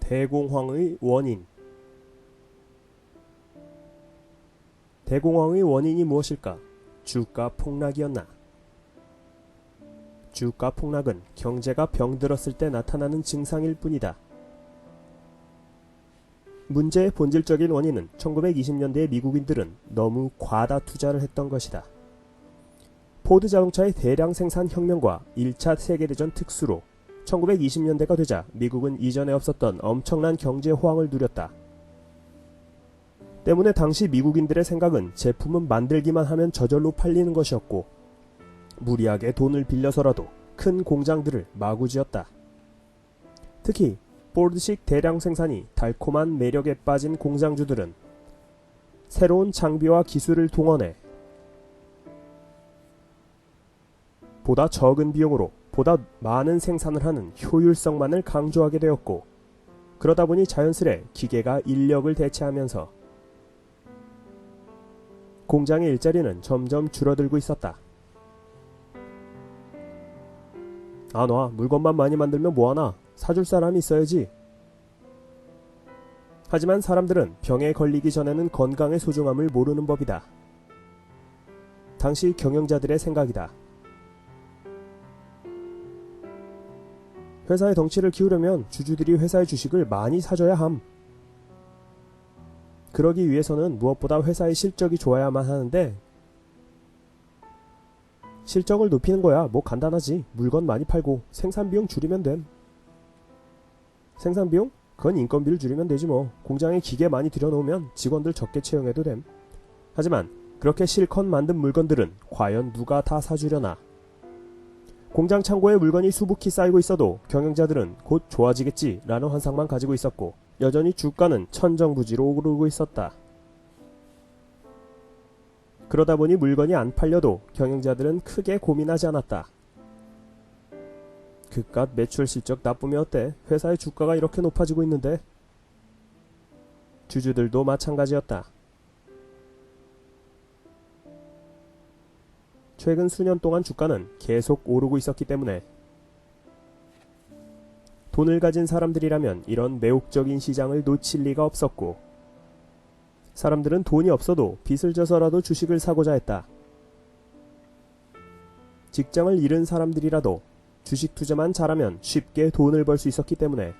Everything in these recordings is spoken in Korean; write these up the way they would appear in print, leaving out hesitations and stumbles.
대공황의 원인. 대공황의 원인이 무엇일까? 주가 폭락이었나? 주가 폭락은 경제가 병들었을 때 나타나는 증상일 뿐이다. 문제의 본질적인 원인은 1920년대의 미국인들은 너무 과다 투자를 했던 것이다. 포드 자동차의 대량 생산 혁명과 1차 세계대전 특수로 1920년대가 되자 미국은 이전에 없었던 엄청난 경제 호황을 누렸다. 때문에 당시 미국인들의 생각은 제품은 만들기만 하면 저절로 팔리는 것이었고 무리하게 돈을 빌려서라도 큰 공장들을 마구 지었다. 특히 포드식 대량 생산이 달콤한 매력에 빠진 공장주들은 새로운 장비와 기술을 동원해 보다 적은 비용으로 보다 많은 생산을 하는 효율성만을 강조하게 되었고, 그러다 보니 자연스레 기계가 인력을 대체하면서 공장의 일자리는 점점 줄어들고 있었다. 아, 놔. 물건만 많이 만들면 뭐하나? 사줄 사람이 있어야지. 하지만 사람들은 병에 걸리기 전에는 건강의 소중함을 모르는 법이다. 당시 경영자들의 생각이다. 회사의 덩치를 키우려면 주주들이 회사의 주식을 많이 사줘야 함. 그러기 위해서는 무엇보다 회사의 실적이 좋아야만 하는데, 실적을 높이는 거야 뭐 간단하지. 물건 많이 팔고 생산비용 줄이면 됨. 생산비용? 그건 인건비를 줄이면 되지 뭐. 공장에 기계 많이 들여놓으면 직원들 적게 채용해도 됨. 하지만 그렇게 실컷 만든 물건들은 과연 누가 다 사주려나. 공장 창고에 물건이 수북히 쌓이고 있어도 경영자들은 곧 좋아지겠지 라는 환상만 가지고 있었고, 여전히 주가는 천정부지로 오르고 있었다. 그러다 보니 물건이 안 팔려도 경영자들은 크게 고민하지 않았다. 그깟 매출 실적 나쁘면 어때? 회사의 주가가 이렇게 높아지고 있는데. 주주들도 마찬가지였다. 최근 수년 동안 주가는 계속 오르고 있었기 때문에 돈을 가진 사람들이라면 이런 매혹적인 시장을 놓칠 리가 없었고, 사람들은 돈이 없어도 빚을 져서라도 주식을 사고자 했다. 직장을 잃은 사람들이라도 주식 투자만 잘하면 쉽게 돈을 벌 수 있었기 때문에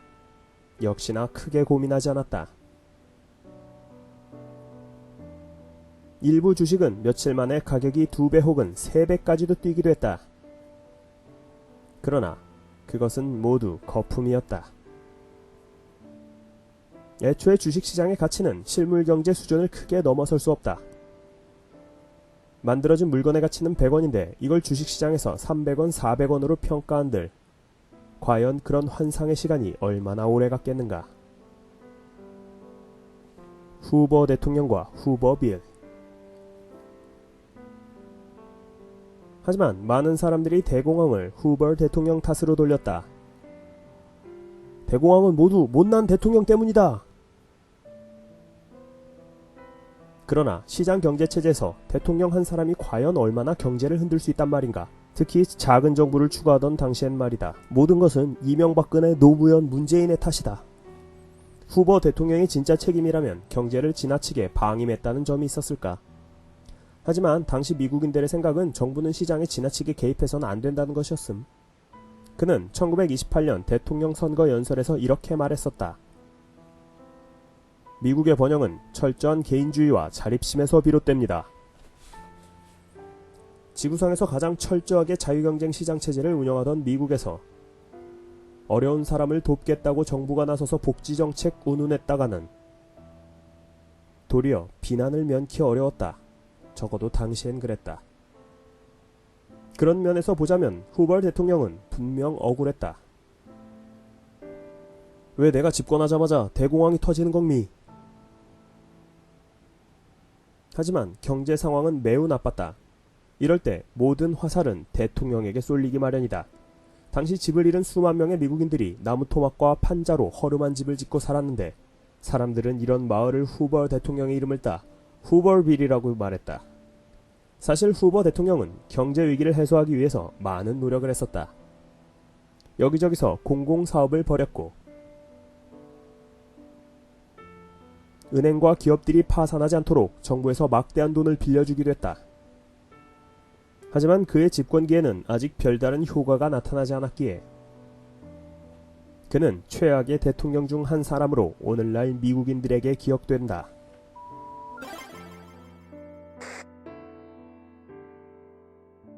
역시나 크게 고민하지 않았다. 일부 주식은 며칠 만에 가격이 2배 혹은 3배까지도 뛰기도 했다. 그러나 그것은 모두 거품이었다. 애초에 주식시장의 가치는 실물경제 수준을 크게 넘어설 수 없다. 만들어진 물건의 가치는 100원인데 이걸 주식시장에서 300원, 400원으로 평가한들 과연 그런 환상의 시간이 얼마나 오래 갔겠는가. 후보 대통령과 후보 빌. 하지만 많은 사람들이 대공황을 후보 대통령 탓으로 돌렸다. 대공황은 모두 못난 대통령 때문이다. 그러나 시장 경제체제에서 대통령 한 사람이 과연 얼마나 경제를 흔들 수 있단 말인가. 특히 작은 정부를 추구하던 당시엔 말이다. 모든 것은 이명박근혜, 노무현, 문재인의 탓이다. 후보 대통령의 진짜 책임이라면 경제를 지나치게 방임했다는 점이 있었을까. 하지만 당시 미국인들의 생각은 정부는 시장에 지나치게 개입해서는 안 된다는 것이었음. 그는 1928년 대통령 선거 연설에서 이렇게 말했었다. 미국의 번영은 철저한 개인주의와 자립심에서 비롯됩니다. 지구상에서 가장 철저하게 자유경쟁 시장체제를 운영하던 미국에서 어려운 사람을 돕겠다고 정부가 나서서 복지정책 운운했다가는 도리어 비난을 면키 어려웠다. 적어도 당시엔 그랬다. 그런 면에서 보자면 후보 대통령은 분명 억울했다. 왜 내가 집권하자마자 대공황이 터지는 겁니? 하지만 경제 상황은 매우 나빴다. 이럴 때 모든 화살은 대통령에게 쏠리기 마련이다. 당시 집을 잃은 수만 명의 미국인들이 나무 토막과 판자로 허름한 집을 짓고 살았는데, 사람들은 이런 마을을 후보 대통령의 이름을 따 후버빌이라고 말했다. 사실 후보 대통령은 경제 위기를 해소하기 위해서 많은 노력을 했었다. 여기저기서 공공사업을 벌였고 은행과 기업들이 파산하지 않도록 정부에서 막대한 돈을 빌려주기도 했다. 하지만 그의 집권기에는 아직 별다른 효과가 나타나지 않았기에 그는 최악의 대통령 중 한 사람으로 오늘날 미국인들에게 기억된다.